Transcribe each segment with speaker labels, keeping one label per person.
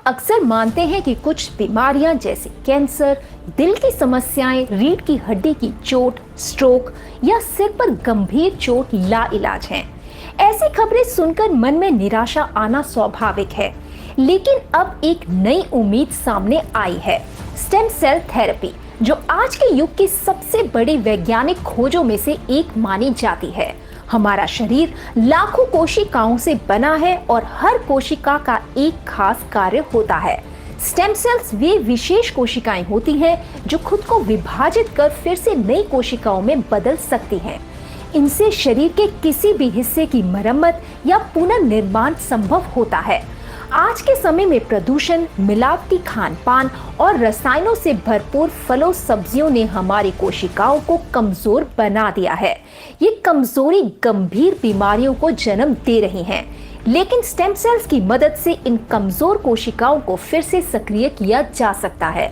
Speaker 1: अक्सर मानते हैं कि कुछ बीमारियां जैसे कैंसर, दिल की समस्याएं, रीढ़ की हड्डी की चोट, स्ट्रोक या सिर पर गंभीर चोट लाइलाज हैं। ऐसी खबरें सुनकर मन में निराशा आना स्वाभाविक है, लेकिन अब एक नई उम्मीद सामने आई है, स्टेम सेल थेरेपी, जो आज के युग की सबसे बड़ी वैज्ञानिक खोजों में से एक मानी जाती है। हमारा शरीर लाखों कोशिकाओं से बना है और हर कोशिका का एक खास कार्य होता है। स्टेम सेल्स वे विशेष कोशिकाएं होती हैं जो खुद को विभाजित कर फिर से नई कोशिकाओं में बदल सकती हैं। इनसे शरीर के किसी भी हिस्से की मरम्मत या पुनर्निर्माण संभव होता है। आज के समय में प्रदूषण, मिलावटी खान पान और रसायनों से भरपूर फलों सब्जियों ने हमारी कोशिकाओं को कमजोर बना दिया है। ये कमजोरी गंभीर बीमारियों को जन्म दे रही हैं, लेकिन स्टेम सेल्स की मदद से इन कमजोर कोशिकाओं को फिर से सक्रिय किया जा सकता है।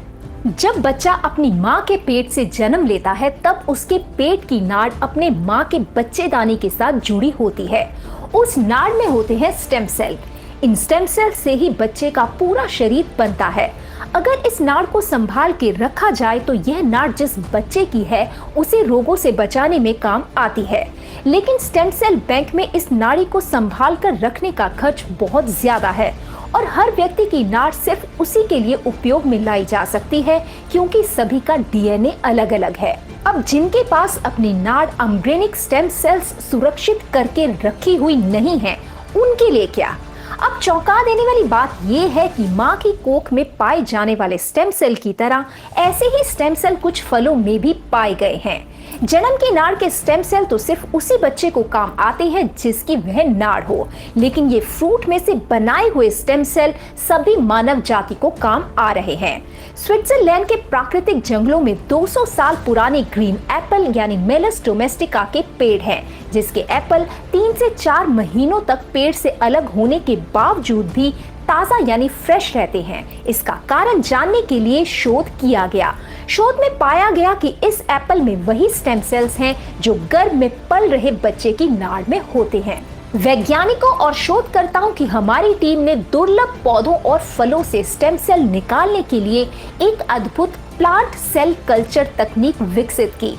Speaker 1: जब बच्चा अपनी माँ के पेट से जन्म लेता है, तब उसके पेट की नाड़ अपने माँ के बच्चेदानी के साथ जुड़ी होती है। उस नाड़ में होते हैं स्टेम सेल। इन स्टेम सेल से ही बच्चे का पूरा शरीर बनता है। अगर इस नाड़ को संभाल के रखा जाए तो यह नाड़ जिस बच्चे की है उसे रोगों से बचाने में काम आती है। लेकिन स्टेम सेल बैंक में इस नाड़ी को संभाल कर रखने का खर्च बहुत ज्यादा है और हर व्यक्ति की नाड़ सिर्फ उसी के लिए उपयोग में लाई जा सकती है, क्योंकि सभी का डीएनए अलग अलग है। अब जिनके पास अपनी नाड़ एम्ब्रियोनिक स्टेम सेल्स सुरक्षित करके रखी हुई नहीं है, उनके लिए क्या? अब चौंका देने वाली बात यह है कि माँ की कोख में पाए जाने वाले स्टेम सेल की तरह ऐसे ही स्टेम सेल कुछ फलों में भी पाए गए हैं। जन्म की नाड़ के स्टेम सेल तो सिर्फ उसी बच्चे को काम आते हैं जिसकी वह नाड़ हो, लेकिन ये फ्रूट में से बनाए हुए स्टेम सेल सभी मानव जाति को काम आ रहे हैं। स्विट्जरलैंड के प्राकृतिक जंगलों में 200 साल पुराने ग्रीन एप्पल यानी मेलस डोमेस्टिका के पेड़ हैं, जिसके एप्पल 3 से 4 महीनों तक पेड़ से अलग होने के बावजूद भी ताजा यानी फ्रेश रहते हैं। इसका कारण जानने के लिए शोध किया गया। शोध में पाया गया कि इस एप्पल में वही स्टेम सेल्स हैं जो गर्भ में पल रहे बच्चे की नाड़ में होते हैं। वैज्ञानिकों और शोधकर्ताओं की हमारी टीम ने दुर्लभ पौधों और फलों से स्टेम सेल निकालने के लिए एक अद्भुत प्लांट सेल कल्चर तकनीक विकसित की,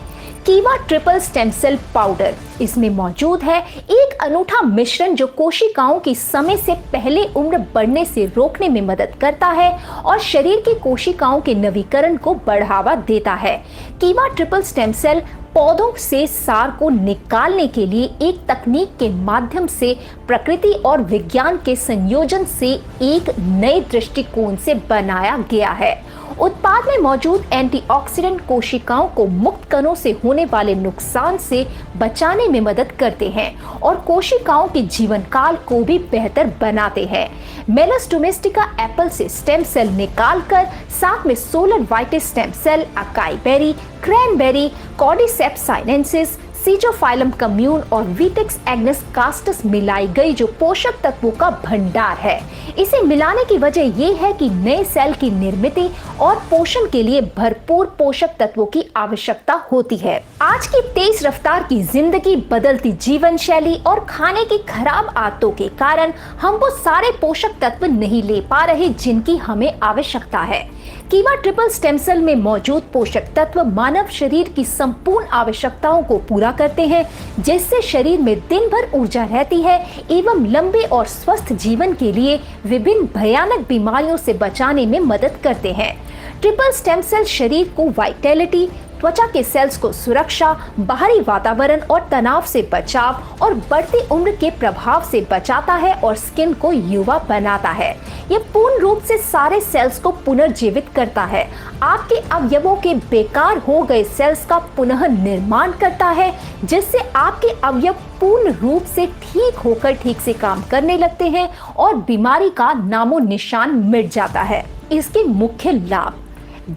Speaker 1: कीवा ट्रिपल स्टेम सेल पाउडर। इसमें मौजूद है एक अनूठा मिश्रण जो कोशिकाओं की समय से पहले उम्र बढ़ने से रोकने में मदद करता है और शरीर की कोशिकाओं के नवीकरण को बढ़ावा देता है। कीवा ट्रिपल स्टेम सेल पौधों से सार को निकालने के लिए एक तकनीक के माध्यम से प्रकृति और विज्ञान के संयोजन से एक नए दृष्टिकोण से बनाया गया है। उत्पाद में मौजूद एंटीऑक्सीडेंट कोशिकाओं को मुक्त कणों से होने वाले नुकसान से बचाने में मदद करते हैं और कोशिकाओं के जीवन काल को भी बेहतर बनाते हैं। मेलस डोमेस्टिका एप्पल से स्टेम सेल निकालकर साथ में सोलर वाइटिस stem cell, acai berry, cranberry, Cordyceps sinensis, Schizophyllum commune और वीटेक्स एग्नेस कास्टस मिलाई गई, जो पोषक तत्वों का भंडार है। इसे मिलाने की वजह यह है कि नए सेल की निर्मित और पोषण के लिए भरपूर पोषक तत्वों की आवश्यकता होती है। आज की तेज रफ्तार की जिंदगी, बदलती जीवन शैली और खाने की खराब आदतों के कारण हम वो सारे पोषक तत्व नहीं ले पा रहे जिनकी हमें आवश्यकता है। कीवा ट्रिपल स्टेम सेल में मौजूद पोषक तत्व मानव शरीर की संपूर्ण आवश्यकताओं को पूरा करते हैं, जिससे शरीर में दिन भर ऊर्जा रहती है एवं लंबे और स्वस्थ जीवन के लिए विभिन्न भयानक बीमारियों से बचाने में मदद करते हैं। ट्रिपल स्टेम सेल शरीर को वाइटैलिटी, त्वचा के सेल्स को सुरक्षा, बाहरी वातावरण और तनाव से बचाव और बढ़ती उम्र के प्रभाव से बचाता है और स्किन को युवा बनाता है। यह पूर्ण रूप से सारे सेल्स को पुनर्जीवित करता है, आपके अवयवों के बेकार हो गए सेल्स का पुनः निर्माण करता है, जिससे आपके अवयव पूर्ण रूप से ठीक होकर ठीक से काम करने लगते हैं और बीमारी का नामो निशान मिट जाता है। इसके मुख्य लाभ: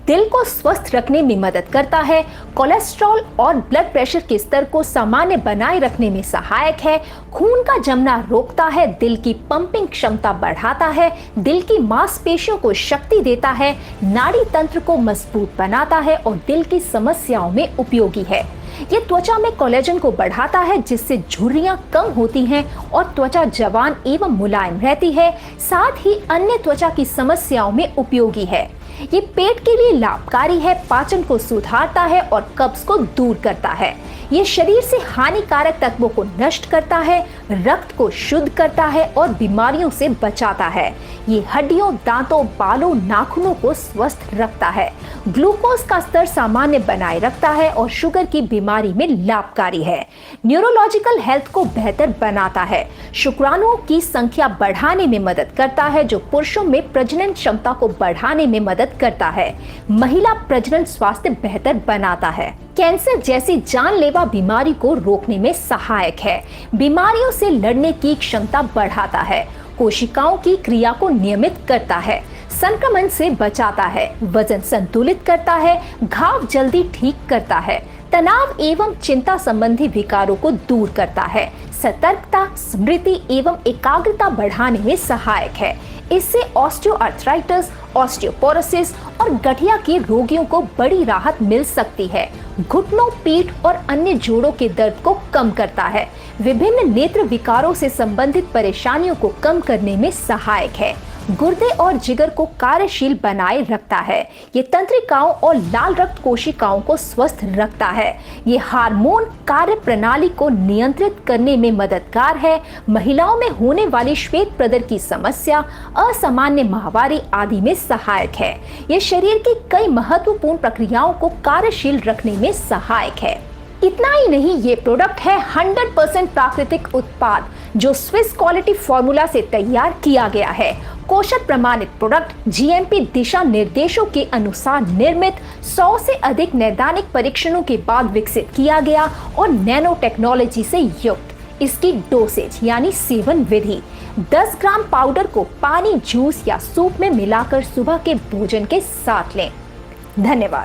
Speaker 1: दिल को स्वस्थ रखने में मदद करता है, कोलेस्ट्रॉल और ब्लड प्रेशर के स्तर को सामान्य बनाए रखने में सहायक है, खून का जमना रोकता है, दिल की पंपिंग क्षमता बढ़ाता है, दिल की मांसपेशियों को शक्ति देता है, नाड़ी तंत्र को मजबूत बनाता है और दिल की समस्याओं में उपयोगी है। ये त्वचा में कोलेजन को बढ़ाता है, जिससे झुर्रियां कम होती हैं और त्वचा जवान एवं मुलायम रहती है। साथ ही अन्य त्वचा की समस्याओं में उपयोगी है। ये पेट के लिए लाभकारी है, पाचन को सुधारता है और कब्ज को दूर करता है। ये शरीर से हानिकारक तत्वों को नष्ट करता है, रक्त को शुद्ध करता है और बीमारियों से बचाता है। ये हड्डियों, दांतों, बालों, नाखूनों को स्वस्थ रखता है, ग्लूकोज का स्तर सामान्य बनाए रखता है और शुगर की बीमारी में लाभकारी है। न्यूरोलॉजिकल हेल्थ को बेहतर बनाता है, शुक्राणुओं की संख्या बढ़ाने में मदद करता है, जो पुरुषों में प्रजनन क्षमता को बढ़ाने में मदद करता है। महिला प्रजनन स्वास्थ्य बेहतर बनाता है। कैंसर जैसी जानलेवा बीमारी को रोकने में सहायक है, बीमारियों से लड़ने की क्षमता बढ़ाता है, कोशिकाओं की क्रिया को नियमित करता है, संक्रमण से बचाता है, वजन संतुलित करता है, घाव जल्दी ठीक करता है, तनाव एवं चिंता संबंधी विकारों को दूर करता है, सतर्कता, स्मृति एवं एकाग्रता बढ़ाने में सहायक है। इससे ऑस्टियोआर्थराइटिस, ऑस्टियोपोरोसिस और गठिया के रोगियों को बड़ी राहत मिल सकती है। घुटनों, पीठ और अन्य जोड़ों के दर्द को कम करता है। विभिन्न नेत्र विकारों से संबंधित परेशानियों को कम करने में सहायक है। गुर्दे और जिगर को कार्यशील बनाए रखता है। ये तंत्रिकाओं और लाल रक्त कोशिकाओं को स्वस्थ रखता है। ये हार्मोन कार्य प्रणाली को नियंत्रित करने में मददगार है। महिलाओं में होने वाली श्वेत प्रदर की समस्या, असामान्य माहवारी आदि में सहायक है। ये शरीर की कई महत्वपूर्ण प्रक्रियाओं को कार्यशील रखने में सहायक है। इतना ही नहीं, ये प्रोडक्ट है 100% प्राकृतिक उत्पाद जो स्विस क्वालिटी फॉर्मूला से तैयार किया गया है। कोशत प्रमाणित प्रोडक्ट जीएमपी दिशा निर्देशों के अनुसार निर्मित, 100 से अधिक नैदानिक परीक्षणों के बाद विकसित किया गया और नैनो टेक्नोलॉजी से युक्त। इसकी डोसेज यानी सेवन विधि 10 ग्राम पाउडर को पानी, जूस या सूप में मिलाकर सुबह के भोजन के साथ लें। धन्यवाद।